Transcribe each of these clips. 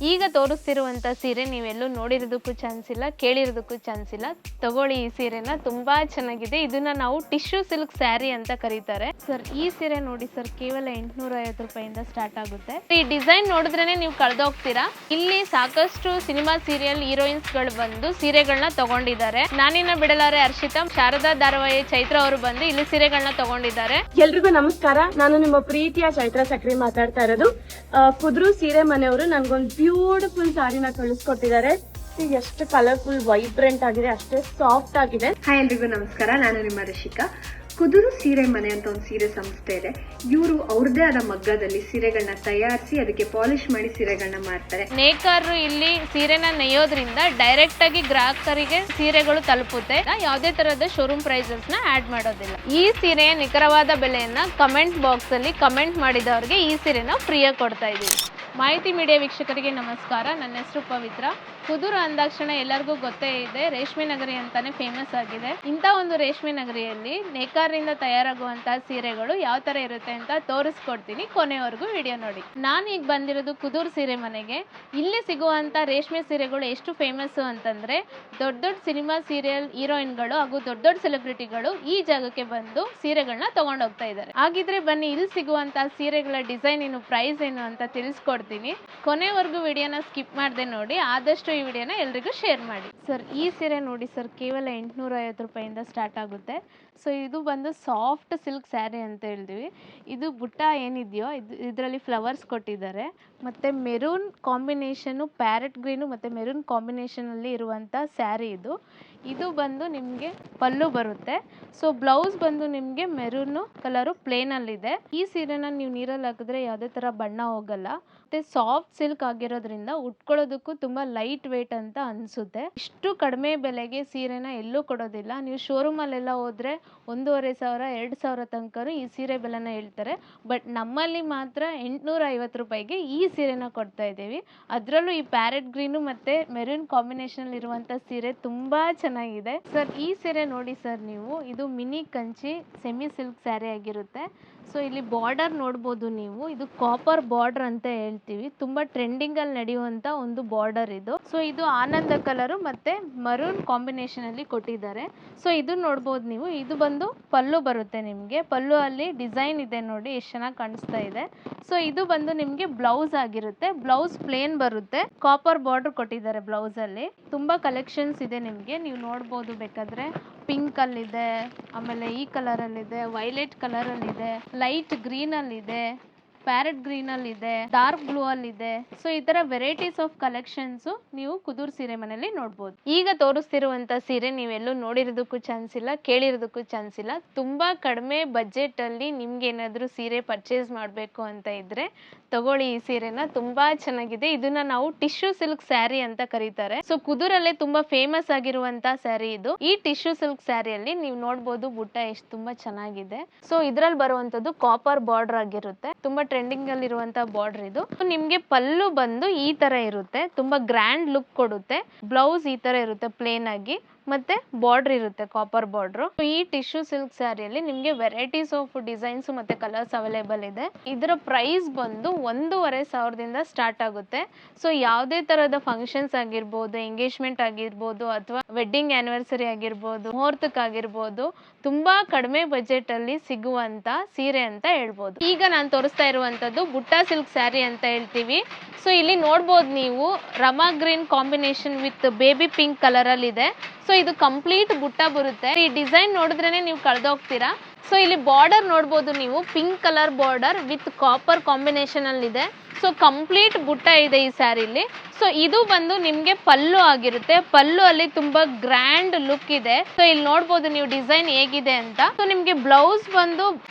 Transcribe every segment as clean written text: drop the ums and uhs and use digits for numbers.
ಈಗ ತೋರಿಸ್ತಿರುವಂತ ಸೀರೆ ನೀವೆಲ್ಲೂ ನೋಡಿರೋದಕ್ಕೂ ಚಾನ್ಸ್ ಇಲ್ಲ, ಕೇಳಿರೋದಕ್ಕೂ ಚಾನ್ಸ್ ಇಲ್ಲ. ತಗೊಳ್ಳಿ ಈ ಸೀರೆನ, ತುಂಬಾ ಚೆನ್ನಾಗಿದೆ. ಇದನ್ನ ನಾವು ಟಿಶ್ಯೂ ಸಿಲ್ಕ್ ಸ್ಯಾರಿ ಅಂತ ಕರೀತಾರೆ. ಸರ್ ಈ ಸೀರೆ ನೋಡಿ ಸರ್, ಕೇವಲ 850 ರೂಪಾಯಿಂದ ಸ್ಟಾರ್ಟ್ ಆಗುತ್ತೆ. ಈ ಡಿಸೈನ್ ನೋಡಿದ್ರೇನೆ ನೀವು ಕಳೆದೋಗ್ತೀರಾ. ಇಲ್ಲಿ ಸಾಕಷ್ಟು ಸಿನಿಮಾ ಸೀರಿಯಲ್ ಹೀರೋಯಿನ್ಸ್ ಗಳು ಬಂದು ಸೀರೆಗಳನ್ನ ತಗೊಂಡಿದ್ದಾರೆ. ನಾನಿನ್ನ ಬಿಡಲಾರೆ ಹರ್ಷಿತಾ, ಶಾರದಾ ಧಾರಾವಾಹಿ ಚೈತ್ರ ಅವರು ಬಂದು ಇಲ್ಲಿ ಸೀರೆಗಳನ್ನ ತಗೊಂಡಿದ್ದಾರೆ. ಎಲ್ರಿಗೂ ನಮಸ್ಕಾರ, ನಾನು ನಿಮ್ಮ ಪ್ರೀತಿಯ ಚೈತ್ರ ಸಕ್ರಿ ಮಾತಾಡ್ತಾ ಇರೋದು. ಕುದ್ರು ಸೀರೆ ಮನೆಯವರು ನನ್ಗೊಂದು ಬ್ಯೂಟಿಫುಲ್ ಸಾರಿನ ಕಳಿಸ್ಕೊಟ್ಟಿದ್ದಾರೆ. ಎಷ್ಟು ಕಲರ್ಫುಲ್ ವೈಬ್ರೆಂಟ್ ಆಗಿದೆ, ಅಷ್ಟೇ ಸಾಫ್ಟ್ ಆಗಿದೆ. ಹಾಯ್ ಎಲ್ರಿಗೂ ನಮಸ್ಕಾರ, ನಾನು ನಿಮ್ಮ ರಿಷಿಕಾ. ಕುದುರು ಸೀರೆ ಮನೆ ಅಂತ ಒಂದು ಸೀರೆ ಸಂಸ್ಥೆ ಇದೆ. ಇವರು ಅವ್ರದೇ ಆದ ಮಗ್ಗದಲ್ಲಿ ಸೀರೆಗಳನ್ನ ತಯಾರಿಸಿ ಅದಕ್ಕೆ ಪಾಲಿಶ್ ಮಾಡಿ ಸೀರೆಗಳನ್ನ ಮಾಡ್ತಾರೆ. ನೇಕಾರರು ಇಲ್ಲಿ ಸೀರೆನ ನೇಯೋದ್ರಿಂದ ಡೈರೆಕ್ಟ್ ಆಗಿ ಗ್ರಾಹಕರಿಗೆ ಸೀರೆಗಳು ತಲುಪುತ್ತೆ. ಯಾವುದೇ ತರಹದ ಶೋರೂಮ್ ಪ್ರೈಸಸ್ ನ ಆಡ್ ಮಾಡೋದಿಲ್ಲ. ಈ ಸೀರೆಯ ನಿಖರವಾದ ಬೆಲೆಯನ್ನ ಕಮೆಂಟ್ ಬಾಕ್ಸ್ ಅಲ್ಲಿ ಕಮೆಂಟ್ ಮಾಡಿದವರಿಗೆ ಈ ಸೀರೆನ ಫ್ರೀಯಾಗಿ ಕೊಡ್ತಾ ಇದೀವಿ. ಮಾಹಿತಿ ಮೀಡಿಯಾ ವೀಕ್ಷಕರಿಗೆ ನಮಸ್ಕಾರ. ನನ್ನ ಹೆಸರು ಪವಿತ್ರ. ಕುದುರು ಅಂದಾಕ್ಷಣ ಎಲ್ಲರಿಗೂ ಗೊತ್ತೇ ಇದೆ, ರೇಷ್ಮೆ ನಗರಿ ಅಂತಾನೆ ಫೇಮಸ್ ಆಗಿದೆ. ಇಂಥ ಒಂದು ರೇಷ್ಮೆ ನಗರಿಯಲ್ಲಿ ನೇಕಾರರಿಂದ ತಯಾರಾಗುವಂತಹ ಸೀರೆಗಳು ಯಾವ ತರ ಇರುತ್ತೆ ಅಂತ ತೋರಿಸ್ಕೊಡ್ತೀನಿ, ಕೊನೆವರೆಗೂ ವಿಡಿಯೋ ನೋಡಿ. ನಾನು ಈಗ ಬಂದಿರೋದು ಕುದುರು ಸೀರೆ ಮನೆಗೆ. ಇಲ್ಲಿ ಸಿಗುವಂತ ರೇಷ್ಮೆ ಸೀರೆಗಳು ಎಷ್ಟು ಫೇಮಸ್ ಅಂತಂದ್ರೆ, ದೊಡ್ಡ ದೊಡ್ಡ ಸಿನಿಮಾ ಸೀರಿಯಲ್ ಹೀರೋಯಿನ್ಗಳು ಹಾಗೂ ದೊಡ್ಡ ದೊಡ್ಡ ಸೆಲೆಬ್ರಿಟಿಗಳು ಈ ಜಾಗಕ್ಕೆ ಬಂದು ಸೀರೆಗಳನ್ನ ತಗೊಂಡು ಹೋಗ್ತಾ ಇದ್ದಾರೆ. ಹಾಗಿದ್ರೆ ಬನ್ನಿ, ಇಲ್ಲಿ ಸಿಗುವಂತಹ ಸೀರೆಗಳ ಡಿಸೈನ್ ಏನು, ಪ್ರೈಸ್ ಏನು ಅಂತ ತಿಳಿಸ್ಕೊಡ್ತೀನಿ. ಕೊನೆವರೆಗೂ ವಿಡಿಯೋನ ಸ್ಕಿಪ್ ಮಾಡದೆ ನೋಡಿ. ಆದಷ್ಟು ಈ ವಿಡಿಯೋನ ಎಲ್ರಿಗೂ ಶೇರ್ ಮಾಡಿ. ಸರ್ ಈ ಸೀರೆ ನೋಡಿ ಸರ್, ಕೇವಲ 850 ರೂಪಾಯಿಂದ ಸ್ಟಾರ್ಟ್ ಆಗುತ್ತೆ. ಸೊ ಇದು ಬಂದು ಸಾಫ್ಟ್ ಸಿಲ್ಕ್ ಸ್ಯಾರಿ ಅಂತ ಹೇಳ್ತೀವಿ. ಇದು ಬುಟ್ಟ ಏನಿದೆಯೋ ಇದರಲ್ಲಿ ಫ್ಲವರ್ಸ್ ಕೊಟ್ಟಿದ್ದಾರೆ. ಮತ್ತು ಮೆರೂನ್ ಕಾಂಬಿನೇಷನು, ಪ್ಯಾರೆಟ್ ಗ್ರೀನು ಮತ್ತು ಮೆರೂನ್ ಕಾಂಬಿನೇಷನಲ್ಲಿ ಇರುವಂಥ ಸ್ಯಾರಿ ಇದು. ಇದು ಬಂದು ನಿಮಗೆ ಪಲ್ಲು ಬರುತ್ತೆ. ಸೊ ಬ್ಲೌಸ್ ಬಂದು ನಿಮಗೆ ಮೆರೂನು ಕಲರು ಪ್ಲೇನಲ್ಲಿದೆ. ಈ ಸೀರೆನ ನೀವು ನೀರಲ್ಲಿ ಹಾಕಿದ್ರೆ ಯಾವುದೇ ಥರ ಬಣ್ಣ ಹೋಗಲ್ಲ. ಮತ್ತು ಸಾಫ್ಟ್ ಸಿಲ್ಕ್ ಆಗಿರೋದ್ರಿಂದ ಉಟ್ಕೊಳ್ಳೋದಕ್ಕೂ ತುಂಬ ಲೈಟ್ ವೇಟ್ ಅಂತ ಅನಿಸುತ್ತೆ. ಇಷ್ಟು ಕಡಿಮೆ ಬೆಲೆಗೆ ಸೀರೆನ ಎಲ್ಲೂ ಕೊಡೋದಿಲ್ಲ. ನೀವು ಶೋರೂಮಲ್ಲೆಲ್ಲ ಹೋದರೆ 1500 2000 ತನಕ ಈ ಸೀರೆ ಬೆಲೆನ ಹೇಳ್ತಾರೆ. ಬಟ್ ನಮ್ಮಲ್ಲಿ ಮಾತ್ರ 850 ರೂಪಾಯಿಗೆ ಈ ಸೀರೆನ ಕೊಡ್ತಾ ಇದ್ದೀವಿ. ಅದರಲ್ಲೂ ಈ ಪ್ಯಾರೆಟ್ ಗ್ರೀನು ಮತ್ತು ಮೆರೂನ್ ಕಾಂಬಿನೇಷನ್ ಇರುವಂಥ ಸೀರೆ ತುಂಬ ಚೆನ್ನಾಗಿದೆ. ಸರ್ ಈ ಸೀರೆ ನೋಡಿ ಸರ್, ನೀವು ಇದು mini Kanchi semi silk sari ಆಗಿರುತ್ತೆ. ಸೊ ಇಲ್ಲಿ ಬಾರ್ಡರ್ ನೋಡ್ಬೋದು ನೀವು, ಇದು ಕಾಪರ್ ಬಾರ್ಡರ್ ಅಂತ ಹೇಳ್ತೀವಿ. ತುಂಬಾ ಟ್ರೆಂಡಿಂಗ್ ಅಲ್ಲಿ ನಡೆಯುವಂತ ಒಂದು ಬಾರ್ಡರ್ ಇದು. ಸೊ ಇದು ಆನಂದ ಕಲರು ಮತ್ತೆ ಮರೂನ್ ಕಾಂಬಿನೇಷನ್ ಅಲ್ಲಿ ಕೊಟ್ಟಿದ್ದಾರೆ. ಸೊ ಇದು ನೋಡ್ಬೋದು ನೀವು, ಇದು ಬಂದು ಪಲ್ಲು ಬರುತ್ತೆ ನಿಮ್ಗೆ. ಪಲ್ಲು ಅಲ್ಲಿ ಡಿಸೈನ್ ಇದೆ ನೋಡಿ, ಎಷ್ಟು ಚೆನ್ನಾಗಿ ಕಾಣಿಸ್ತಾ ಇದೆ. ಸೊ ಇದು ಬಂದು ನಿಮ್ಗೆ ಬ್ಲೌಸ್ ಆಗಿರುತ್ತೆ. ಬ್ಲೌಸ್ ಪ್ಲೇನ್ ಬರುತ್ತೆ, ಕಾಪರ್ ಬಾರ್ಡರ್ ಕೊಟ್ಟಿದ್ದಾರೆ ಬ್ಲೌಸ್ ಅಲ್ಲಿ. ತುಂಬಾ ಕಲೆಕ್ಷನ್ಸ್ ಇದೆ ನಿಮ್ಗೆ, ನೀವು ನೋಡ್ಬೋದು. ಬೇಕಾದ್ರೆ ಪಿಂಕ್ ಅಲ್ಲಿದೆ, ಆಮೇಲೆ ಈ ಕಲರ್ ಅಲ್ಲಿದೆ, ವೈಲೆಟ್ ಕಲರ್ ಅಲ್ಲಿದೆ, ಲೈಟ್ ಗ್ರೀನ್ ಅಲ್ಲಿದೆ, ಪ್ಯಾರೆಟ್ ಗ್ರೀನ್ ಅಲ್ಲಿ ಇದೆ, ಡಾರ್ಕ್ ಬ್ಲೂ ಅಲ್ಲಿ ಇದೆ. ಸೊ ಈ ತರ ವೆರೈಟೀಸ್ ಆಫ್ ಕಲೆಕ್ಷನ್ಸ್ ನೀವು ಕುದುರು ಸೀರೆ ಮನೆಯಲ್ಲಿ ನೋಡ್ಬೋದು. ಈಗ ತೋರಿಸ್ತಿರುವಂತ ಸೀರೆ ನೀವೆಲ್ಲೂ ನೋಡಿರೋದಕ್ಕೂ ಚಾನ್ಸ್ ಇಲ್ಲ, ಕೇಳಿರೋದಕ್ಕೂ ಚಾನ್ಸ್ ಇಲ್ಲ. ತುಂಬಾ ಕಡಿಮೆ ಬಜೆಟ್ ಅಲ್ಲಿ ನಿಮ್ಗೆ ಏನಾದ್ರು ಸೀರೆ ಪರ್ಚೇಸ್ ಮಾಡಬೇಕು ಅಂತ ಇದ್ರೆ ತಗೊಳ್ಳಿ ಈ ಸೀರೆನ, ತುಂಬಾ ಚೆನ್ನಾಗಿದೆ. ಇದನ್ನ ನಾವು ಟಿಶ್ಯೂ ಸಿಲ್ಕ್ ಸ್ಯಾರಿ ಅಂತ ಕರೀತಾರೆ. ಸೊ ಕುದುರಲ್ಲೇ ತುಂಬಾ ಫೇಮಸ್ ಆಗಿರುವಂತ ಸ್ಯಾರಿ ಇದು. ಈ ಟಿಶ್ಯೂ ಸಿಲ್ಕ್ ಸ್ಯಾರಿಯಲ್ಲಿ ನೀವು ನೋಡ್ಬೋದು ಬುಟ್ಟ ಎಷ್ಟು ತುಂಬಾ ಚೆನ್ನಾಗಿದೆ. ಸೊ ಇದ್ರಲ್ಲಿ ಬರುವಂತದ್ದು ಕಾಪರ್ ಬಾರ್ಡರ್ ಆಗಿರುತ್ತೆ. ತುಂಬಾ ಟ್ರೆಂಡಿಂಗ್ ಅಲ್ಲಿ ಇರುವಂತ ಬಾರ್ಡರ್ ಇದು. ನಿಮ್ಗೆ ಪಲ್ಲು ಬಂದು ಈ ತರ ಇರುತ್ತೆ, ತುಂಬಾ ಗ್ರ್ಯಾಂಡ್ ಲುಕ್ ಕೊಡುತ್ತೆ. ಬ್ಲೌಸ್ ಈ ತರ ಇರುತ್ತೆ ಪ್ಲೇನ್ ಆಗಿ, ಮತ್ತೆ ಬಾರ್ಡರ್ ಇರುತ್ತೆ ಕಾಪರ್ ಬಾರ್ಡರ್. ಈ ಟಿಶ್ಯೂ ಸಿಲ್ಕ್ ಸ್ಯಾರಿಯಲ್ಲಿ ನಿಮ್ಗೆ ವೆರೈಟೀಸ್ ಆಫ್ ಡಿಸೈನ್ಸ್ ಮತ್ತೆ ಕಲರ್ಸ್ ಅವೈಲೇಬಲ್ ಇದೆ. ಇದರ ಪ್ರೈಸ್ ಬಂದು 1500 ಸ್ಟಾರ್ಟ್ ಆಗುತ್ತೆ. ಸೊ ಯಾವುದೇ ತರಹದ ಫಂಕ್ಷನ್ಸ್ ಆಗಿರ್ಬೋದು, ಎಂಗೇಜ್ಮೆಂಟ್ ಆಗಿರ್ಬೋದು, ಅಥವಾ ವೆಡ್ಡಿಂಗ್ ಆನಿವರ್ಸರಿ ಆಗಿರ್ಬೋದು, ಮುಹೂರ್ತಕ್ಕಾಗಿರ್ಬೋದು, ತುಂಬಾ ಕಡಿಮೆ ಬಜೆಟ್ ಅಲ್ಲಿ ಸಿಗುವಂತ ಸೀರೆ ಅಂತ ಹೇಳ್ಬೋದು. ಈಗ ನಾನು ತೋರಿಸ್ತಾ ಇರುವಂತದ್ದು ಬುಟ್ಟ ಸಿಲ್ಕ್ ಸ್ಯಾರಿ ಅಂತ ಹೇಳ್ತೀವಿ. ಸೊ ಇಲ್ಲಿ ನೋಡ್ಬೋದು ನೀವು, Rama green combination with baby pink colour ಅಲ್ಲಿ ಇದೆ. ಸೊ ಇದು ಕಂಪ್ಲೀಟ್ ಬುಟ್ಟ ಬರುತ್ತೆ. ಈ ಡಿಸೈನ್ ನೋಡಿದ್ರೇನೆ ನೀವು ಕಳೆದೋಗ್ತೀರಾ. ಸೊ ಇಲ್ಲಿ ಬಾರ್ಡರ್ ನೋಡ್ಬೋದು ನೀವು, pink colour border with copper combination ಅಲ್ಲಿ ಇದೆ. ಸೊ ಕಂಪ್ಲೀಟ್ ಬುಟ್ಟ ಇದೆ ಈ ಸ್ಯಾರಿಲಿ. ಸೊ ಇದು ಬಂದು ನಿಮ್ಗೆ ಪಲ್ಲು ಆಗಿರುತ್ತೆ. ಪಲ್ಲು ಅಲ್ಲಿ ತುಂಬಾ ಗ್ರ್ಯಾಂಡ್ ಲುಕ್ ಇದೆ. ಸೊ ಇಲ್ಲಿ ನೋಡ್ಬೋದು ನೀವು ಡಿಸೈನ್ ಹೇಗಿದೆ ಅಂತ. ಸೊ ನಿಮ್ಗೆ ಬ್ಲೌಸ್ ಬಂದು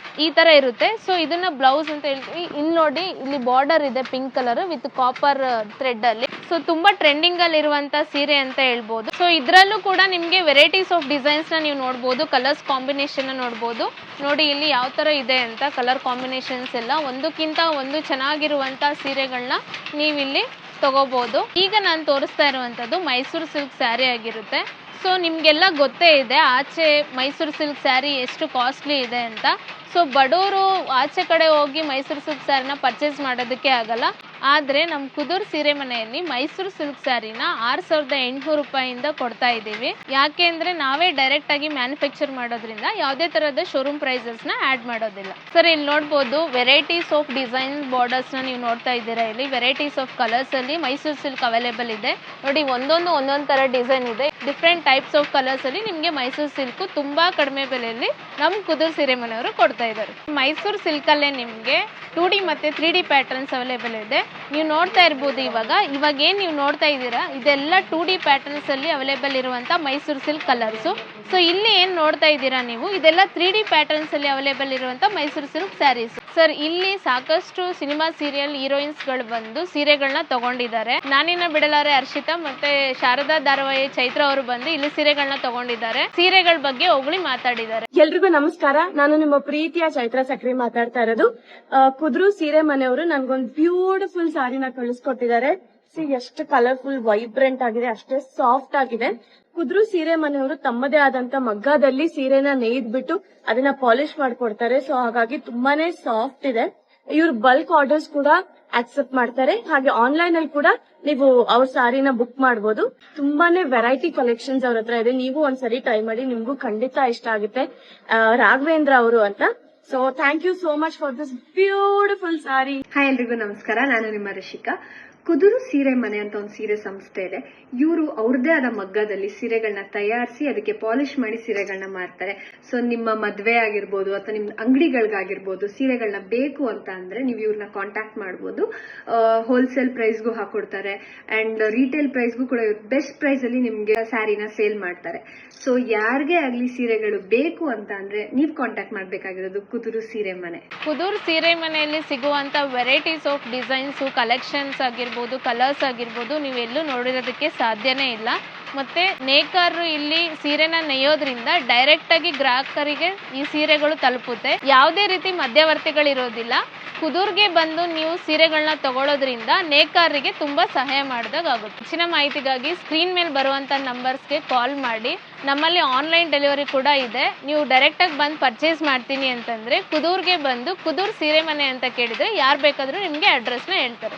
ಈ ತರ ಇರುತ್ತೆ. ಸೊ ಇದನ್ನ ಬ್ಲೌಸ್ ಅಂತ ಹೇಳ್ತೀವಿ. ಇಲ್ಲಿ ನೋಡಿ, ಇಲ್ಲಿ ಬಾರ್ಡರ್ ಇದೆ pink colour with copper thread ಅಲ್ಲಿ. ಸೊ ತುಂಬಾ ಟ್ರೆಂಡಿಂಗ್ ಅಲ್ಲಿ ಇರುವಂತ ಸೀರೆ ಅಂತ ಹೇಳ್ಬೋದು. ಸೊ ಇದ್ರಲ್ಲೂ ಕೂಡ ನಿಮ್ಗೆ ವೆರೈಟೀಸ್ ಆಫ್ ಡಿಸೈನ್ಸ್ ನ ನೀವು ನೋಡ್ಬೋದು, ಕಲರ್ಸ್ ಕಾಂಬಿನೇಷನ್ ನೋಡ್ಬೋದು. ನೋಡಿ ಇಲ್ಲಿ ಯಾವ ತರ ಇದೆ ಅಂತ, ಕಲರ್ ಕಾಂಬಿನೇಷನ್ಸ್ ಎಲ್ಲ ಒಂದಕ್ಕಿಂತ ಒಂದು ಚೆನ್ನಾಗಿರುವಂತ ಸೀರೆಗಳನ್ನ ನೀವಿಲ್ಲಿ ತಗೋಬಹುದು. ಈಗ ನಾನು ತೋರಿಸ್ತಾ ಇರುವಂತದ್ದು ಮೈಸೂರು ಸಿಲ್ಕ್ ಸ್ಯಾರಿ ಆಗಿರುತ್ತೆ. ಸೊ ನಿಮಗೆಲ್ಲ ಗೊತ್ತೇ ಇದೆ ಆಚೆ ಮೈಸೂರು ಸಿಲ್ಕ್ ಸ್ಯಾರಿ ಎಷ್ಟು ಕಾಸ್ಟ್ಲಿ ಇದೆ ಅಂತ. ಸೊ ಬಡವರು ಆಚೆ ಕಡೆ ಹೋಗಿ ಮೈಸೂರು ಸಿಲ್ಕ್ ಸ್ಯಾರಿನ ಪರ್ಚೇಸ್ ಮಾಡೋದಕ್ಕೆ ಆಗಲ್ಲ. ಆದರೆ ನಮ್ಮ ಕುದೂರ್ ಸೀರೆ ಮನೆಯಲ್ಲಿ ಮೈಸೂರು ಸಿಲ್ಕ್ ಸ್ಯಾರಿನ 6800 ರೂಪಾಯಿಯಿಂದ ಕೊಡ್ತಾ ಇದ್ದೀವಿ. ಯಾಕೆ ಅಂದರೆ ನಾವೇ ಡೈರೆಕ್ಟಾಗಿ ಮ್ಯಾನುಫ್ಯಾಕ್ಚರ್ ಮಾಡೋದ್ರಿಂದ ಯಾವುದೇ ಥರದ ಶೋರೂಮ್ ಪ್ರೈಸಸ್ನ ಆ್ಯಡ್ ಮಾಡೋದಿಲ್ಲ. ಸರ್ ಇಲ್ಲಿ ನೋಡ್ಬೋದು ವೆರೈಟೀಸ್ ಆಫ್ ಡಿಸೈನ್ ಬಾರ್ಡರ್ಸ್ನ ನೀವು ನೋಡ್ತಾ ಇದ್ದೀರಾ. ಇಲ್ಲಿ ವೆರೈಟೀಸ್ ಆಫ್ ಕಲರ್ಸಲ್ಲಿ ಮೈಸೂರು ಸಿಲ್ಕ್ ಅವೈಲೇಬಲ್ ಇದೆ ನೋಡಿ. ಒಂದೊಂದು ಥರ ಡಿಸೈನ್ ಇದೆ. ಡಿಫ್ರೆಂಟ್ ಟೈಪ್ಸ್ ಆಫ್ ಕಲರ್ಸಲ್ಲಿ ನಿಮಗೆ ಮೈಸೂರು ಸಿಲ್ಕು ತುಂಬ ಕಡಿಮೆ ಬೆಲೆಯಲ್ಲಿ ನಮ್ಮ ಕುದೂರ್ ಸೀರೆ ಮನೆಯವರು ಕೊಡ್ತಾ ಇದ್ದಾರೆ. ಮೈಸೂರು ಸಿಲ್ಕಲ್ಲೇ ನಿಮಗೆ 2D ಮತ್ತು 3D ಪ್ಯಾಟರ್ನ್ಸ್ ಅವೈಲೇಬಲ್ ಇದೆ. ನೀವು ನೋಡ್ತಾ ಇರ್ಬೋದು ಇವಾಗ ಏನು ನೀವು ನೋಡ್ತಾ ಇದ್ದೀರಾ ಇದೆಲ್ಲ 2D ಪ್ಯಾಟರ್ನ್ಸಲ್ಲಿ ಅವೈಲೇಬಲ್ ಇರುವಂಥ ಮೈಸೂರು ಸಿಲ್ಕ್ ಕಲರ್ಸು. ಸೊ ಇಲ್ಲಿ ಏನು ನೋಡ್ತಾ ಇದ್ದೀರಾ ನೀವು ಇದೆಲ್ಲ 3D ಪ್ಯಾಟರ್ನ್ಸಲ್ಲಿ ಅವೈಲೇಬಲ್ ಇರುವಂಥ ಮೈಸೂರು ಸಿಲ್ಕ್ ಸ್ಯಾರೀಸ್. ಸರ್ ಇಲ್ಲಿ ಸಾಕಷ್ಟು ಸಿನಿಮಾ ಸೀರಿಯಲ್ ಹೀರೋಯಿನ್ಸ್ಗಳು ಬಂದು ಸೀರೆಗಳನ್ನ ತಗೊಂಡಿದ್ದಾರೆ. ನಾನಿನ್ನ ಬಿಡಲಾರೆ ಹರ್ಷಿತಾ ಮತ್ತೆ ಶಾರದಾ ಧಾರಾವಾಹಿ ಚೈತ್ರ ಅವರು ಬಂದು ಇಲ್ಲಿ ಸೀರೆಗಳನ್ನ ತಗೊಂಡಿದ್ದಾರೆ. ಸೀರೆಗಳ ಬಗ್ಗೆ ಹೊಗಳಿ ಮಾತಾಡಿದ್ದಾರೆ. ಎಲ್ರಿಗೂ ನಮಸ್ಕಾರ. ನಾನು ನಿಮ್ಮ ಪ್ರೀತಿಯ ಚೈತ್ರ ಸಕ್ರಿ ಮಾತಾಡ್ತಾ ಇರೋದು. ಕುದ್ರು ಸೀರೆ ಮನೆಯವರು ನನ್ಗೊಂದು ಬ್ಯೂಟಿಫುಲ್ ಸಾರಿನ ಕಳಿಸ್ಕೊಟ್ಟಿದ್ದಾರೆ. ಎಷ್ಟು ಕಲರ್ಫುಲ್ ವೈಬ್ರೆಂಟ್ ಆಗಿದೆ, ಅಷ್ಟೇ ಸಾಫ್ಟ್ ಆಗಿದೆ. ಕುದ್ರು ಸೀರೆ ಮನೆಯವರು ತಮ್ಮದೇ ಆದಂತ ಮಗ್ಗದಲ್ಲಿ ಸೀರೆನ ನೇಯ್ದ್ಬಿಟ್ಟು ಅದನ್ನ ಪಾಲಿಶ್ ಮಾಡ್ಕೊಡ್ತಾರೆ. ಸೊ ಹಾಗಾಗಿ ತುಂಬಾನೇ ಸಾಫ್ಟ್ ಇದೆ. ಇವ್ರು ಬಲ್ಕ್ ಆರ್ಡರ್ಸ್ ಕೂಡ ಆಕ್ಸೆಪ್ಟ್ ಮಾಡ್ತಾರೆ. ಹಾಗೆ ಆನ್ಲೈನ್ ಅಲ್ಲಿ ಕೂಡ ನೀವು ಅವ್ರ ಸಾರಿನ ಬುಕ್ ಮಾಡಬಹುದು. ತುಂಬಾನೇ ವೆರೈಟಿ ಕಲೆಕ್ಷನ್ಸ್ ಅವ್ರ ಹತ್ರ ಇದೆ. ನೀವು ಒಂದ್ಸರಿ ಟ್ರೈ ಮಾಡಿ, ನಿಮ್ಗೂ ಖಂಡಿತ ಇಷ್ಟ ಆಗುತ್ತೆ. ರಾಘವೇಂದ್ರ ಅವರು ಅಂತ. So thank you so much for this beautiful sari. Hi ಎಲ್ರಿಗೂ ನಮಸ್ಕಾರ, ನಾನು ನಿಮ್ಮ ರಿಷಿಕಾ. ಕುದುರು ಸೀರೆ ಮನೆ ಅಂತ ಒಂದು ಸೀರೆ ಸಂಸ್ಥೆ ಇದೆ. ಇವರು ಅವ್ರದೇ ಆದ ಮಗ್ಗದಲ್ಲಿ ಸೀರೆಗಳನ್ನ ತಯಾರಿಸಿ ಅದಕ್ಕೆ ಪಾಲಿಶ್ ಮಾಡಿ ಸೀರೆಗಳನ್ನ ಮಾರ್ತಾರೆ. ಸೊ ನಿಮ್ಮ ಮದ್ವೆ ಆಗಿರ್ಬೋದು ಅಥವಾ ನಿಮ್ಮ ಅಂಗಡಿಗಳಿಗಾಗಿರ್ಬೋದು ಸೀರೆಗಳನ್ನ ಬೇಕು ಅಂತ ಅಂದ್ರೆ ನೀವು ಇವ್ರನ್ನ ಕಾಂಟ್ಯಾಕ್ಟ್ ಮಾಡ್ಬೋದು. ಹೋಲ್ಸೇಲ್ ಪ್ರೈಸ್ಗೂ ಹಾಕೊಡ್ತಾರೆ ಅಂಡ್ ರಿಟೇಲ್ ಪ್ರೈಸ್ಗೂ ಕೂಡ ಬೆಸ್ಟ್ ಪ್ರೈಸ್ ಅಲ್ಲಿ ನಿಮ್ಗೆ ಸ್ಯಾರಿನ ಸೇಲ್ ಮಾಡ್ತಾರೆ. ಸೊ ಯಾರಿಗೆ ಆಗ್ಲಿ ಸೀರೆಗಳು ಬೇಕು ಅಂತ ಅಂದ್ರೆ ನೀವು ಕಾಂಟ್ಯಾಕ್ಟ್ ಮಾಡ್ಬೇಕಾಗಿರೋದು ಕುದುರು ಸೀರೆ ಮನೆ. ಕುದೂರ್ ಸೀರೆ ಮನೆಯಲ್ಲಿ ಸಿಗುವಂತ ವೆರೈಟೀಸ್ ಆಫ್ ಡಿಸೈನ್ಸ್ ಕಲೆಕ್ಷನ್ಸ್ ಆಗಿರ್ಬೋದು, ಕಲರ್ಸ್ ಆಗಿರ್ಬೋದು ನೀವೆಲ್ಲೂ ನೋಡಿರೋದಕ್ಕೆ ಸಾಧ್ಯನೇ ಇಲ್ಲ. ಮತ್ತೆ ನೇಕಾರರು ಇಲ್ಲಿ ಸೀರೆನ ನೇಯೋದ್ರಿಂದ ಡೈರೆಕ್ಟ್ ಆಗಿ ಗ್ರಾಹಕರಿಗೆ ಈ ಸೀರೆಗಳು ತಲುಪುತ್ತೆ. ಯಾವುದೇ ರೀತಿ ಮಧ್ಯವರ್ತಿಗಳಿರೋದಿಲ್ಲ. ಕುದೂರ್ಗೆ ಬಂದು ನೀವು ಸೀರೆಗಳನ್ನ ತಗೊಳ್ಳೋದ್ರಿಂದ ನೇಕಾರರಿಗೆ ತುಂಬಾ ಸಹಾಯ ಮಾಡಿದಾಗುತ್ತೆ. ಹೆಚ್ಚಿನ ಮಾಹಿತಿಗಾಗಿ ಸ್ಕ್ರೀನ್ ಮೇಲೆ ಬರುವಂತ ನಂಬರ್ಸ್ಗೆ ಕಾಲ್ ಮಾಡಿ. ನಮ್ಮಲ್ಲಿ ಆನ್ಲೈನ್ ಡೆಲಿವರಿ ಕೂಡ ಇದೆ. ನೀವು ಡೈರೆಕ್ಟ್ ಆಗಿ ಬಂದು ಪರ್ಚೇಸ್ ಮಾಡ್ತೀನಿ ಅಂತಂದ್ರೆ ಕುದೂರ್ಗೆ ಬಂದು ಕುದೂರ್ ಸೀರೆ ಮನೆ ಅಂತ ಕೇಳಿದ್ರೆ ಯಾರು ಬೇಕಾದ್ರೂ ನಿಮ್ಗೆ ಅಡ್ರೆಸ್ನ ಹೇಳ್ತಾರೆ.